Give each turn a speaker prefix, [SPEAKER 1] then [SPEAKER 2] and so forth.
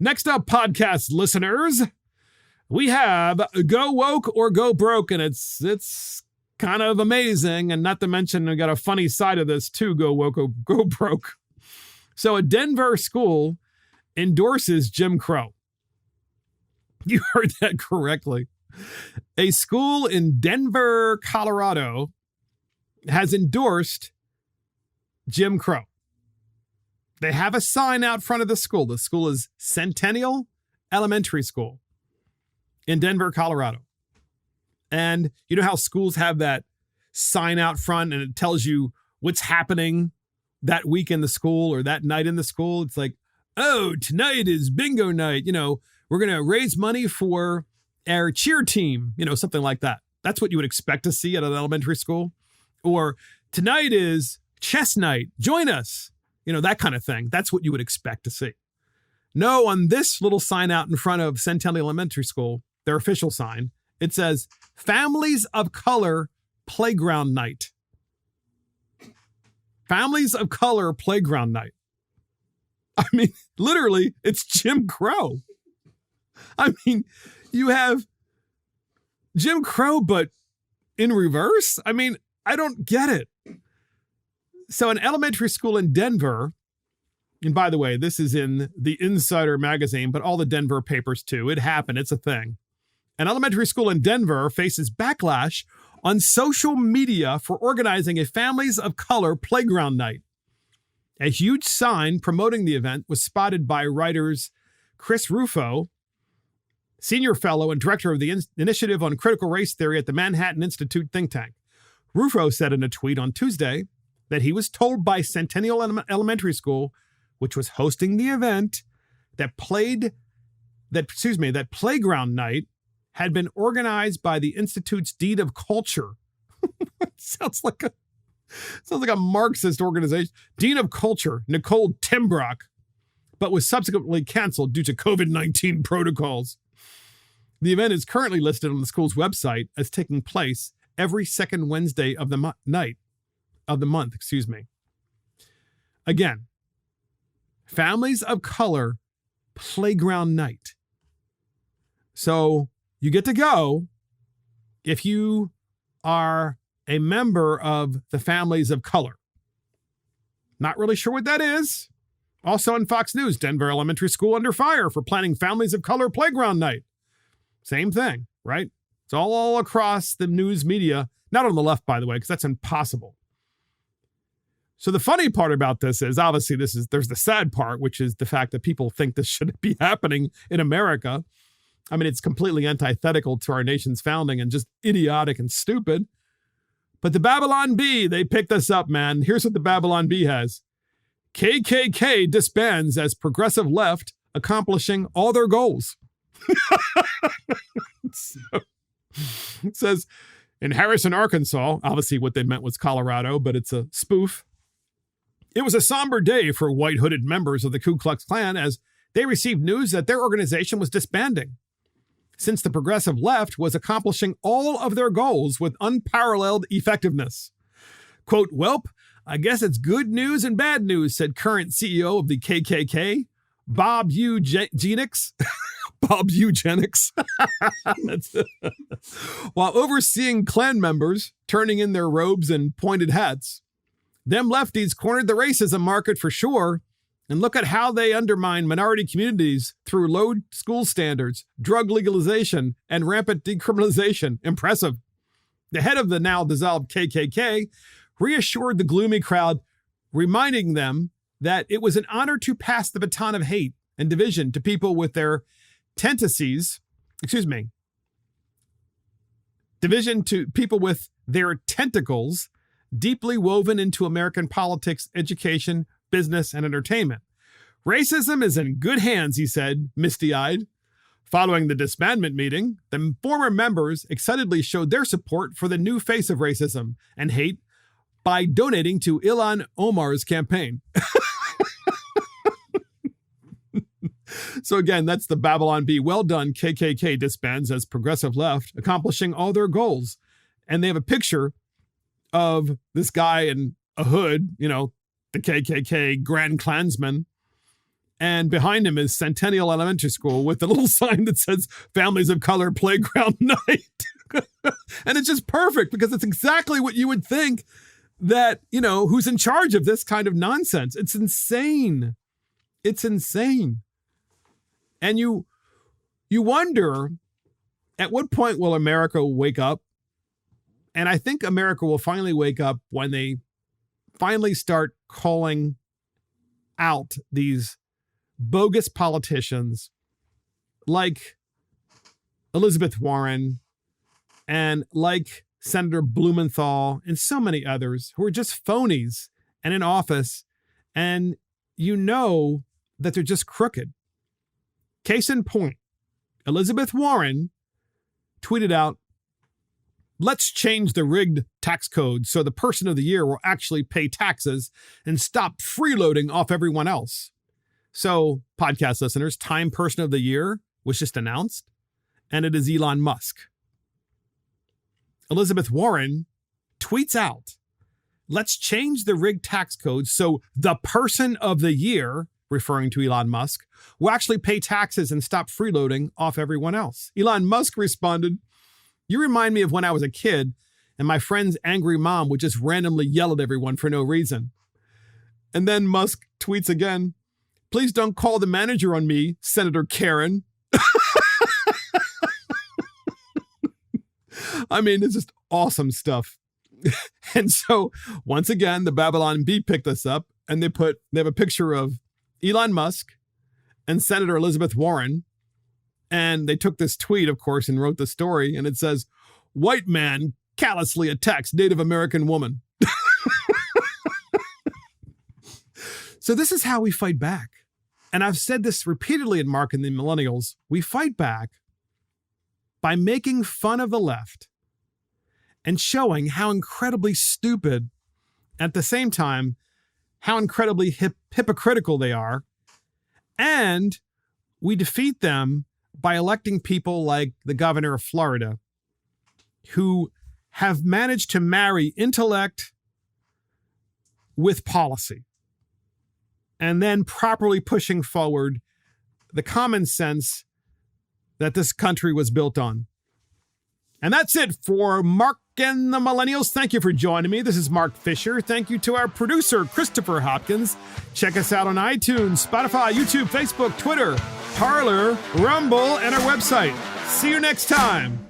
[SPEAKER 1] Next up, podcast listeners, we have Go Woke or Go Broke, and it's kind of amazing, and not to mention we got a funny side of this too, Go Woke or Go Broke. So a Denver school endorses Jim Crow. You heard that correctly. A school in Denver, Colorado has endorsed Jim Crow. They have a sign out front of the school. The school is Centennial Elementary School in Denver, Colorado. And you know how schools have that sign out front and it tells you what's happening that week in the school or that night in the school? It's like, oh, tonight is bingo night. You know, we're going to raise money for our cheer team, you know, something like that. That's what you would expect to see at an elementary school. Or tonight is chess night. Join us. You know, that kind of thing. That's what you would expect to see. No, on this little sign out in front of Centennial Elementary School, their official sign, it says, Families of Color Playground Night. Families of Color Playground Night. I mean, literally, it's Jim Crow. I mean, you have Jim Crow, but in reverse? I mean, I don't get it. So an elementary school in Denver, and by the way, this is in the Insider magazine, but all the Denver papers too. It happened. It's a thing. An elementary school in Denver faces backlash on social media for organizing a Families of Color Playground Night. A huge sign promoting the event was spotted by writers Chris Rufo, senior fellow and director of the Initiative on Critical Race Theory at the Manhattan Institute think tank. Rufo said in a tweet on Tuesday that he was told by Centennial Elementary School, which was hosting the event, that playground night had been organized by the Institute's Dean of Culture. Sounds like a Marxist organization. Dean of Culture, Nicole Timbrock, but was subsequently canceled due to COVID-19 protocols. The event is currently listed on the school's website as taking place every second Wednesday of the month. Again, Families of Color Playground Night. So you get to go if you are a member of the Families of Color. Not really sure what that is. Also on Fox News, Denver Elementary School under fire for planning Families of Color Playground Night. Same thing, right? It's all across the news media. Not on the left, by the way, because that's impossible. So the funny part about this is, obviously, there's the sad part, which is the fact that people think this shouldn't be happening in America. I mean, it's completely antithetical to our nation's founding and just idiotic and stupid. But the Babylon Bee, they picked us up, man. Here's what the Babylon Bee has. KKK disbands as progressive left accomplishing all their goals. So, it says, in Harrison, Arkansas, obviously what they meant was Colorado, but it's a spoof. It was a somber day for white hooded members of the Ku Klux Klan as they received news that their organization was disbanding, since the progressive left was accomplishing all of their goals with unparalleled effectiveness. Quote, "Welp, I guess it's good news and bad news," said current CEO of the KKK, Bob Eugenics. Bob Eugenics. While overseeing Klan members turning in their robes and pointed hats. Them lefties cornered the racism market for sure, and look at how they undermine minority communities through low school standards, drug legalization, and rampant decriminalization. Impressive. The head of the now dissolved KKK reassured the gloomy crowd, reminding them that it was an honor to pass the baton of hate and division to people with their division to people with their tentacles deeply woven into American politics, education, business, and entertainment. Racism is in good hands, he said, misty-eyed. Following the disbandment meeting, the former members excitedly showed their support for the new face of racism and hate by donating to Ilhan Omar's campaign. So again, that's the Babylon Bee. Well done, KKK disbands as progressive left, accomplishing all their goals. And they have a picture of this guy in a hood, you know, the KKK Grand Klansman. And behind him is Centennial Elementary School with a little sign that says Families of Color Playground Night. And it's just perfect because it's exactly what you would think that, who's in charge of this kind of nonsense. It's insane. It's insane. And you wonder, at what point will America wake up? And I think America will finally wake up when they finally start calling out these bogus politicians like Elizabeth Warren and like Senator Blumenthal and so many others who are just phonies and in office, and that they're just crooked. Case in point, Elizabeth Warren tweeted out, "Let's change the rigged tax code so the person of the year will actually pay taxes and stop freeloading off everyone else." So, podcast listeners, Time Person of the Year was just announced, and it is Elon Musk. Elizabeth Warren tweets out, "Let's change the rigged tax code so the person of the year," referring to Elon Musk, "will actually pay taxes and stop freeloading off everyone else." Elon Musk responded, "You remind me of when I was a kid and my friend's angry mom would just randomly yell at everyone for no reason." And then Musk tweets again, "Please don't call the manager on me, Senator Karen." I mean, it's just awesome stuff. And so once again, the Babylon Bee picked this up and they have a picture of Elon Musk and Senator Elizabeth Warren. And they took this tweet, of course, and wrote the story. And it says, "White man callously attacks Native American woman." So this is how we fight back. And I've said this repeatedly in Mark and the Millennials. We fight back by making fun of the left and showing how incredibly stupid, at the same time, how incredibly hypocritical they are. And we defeat them by electing people like the governor of Florida, who have managed to marry intellect with policy, and then properly pushing forward the common sense that this country was built on. And that's it for Mark and the Millennials. Thank you for joining me. This is Mark Fisher. Thank you to our producer, Christopher Hopkins. Check us out on iTunes, Spotify, YouTube, Facebook, Twitter, Parler, Rumble, and our website. See you next time.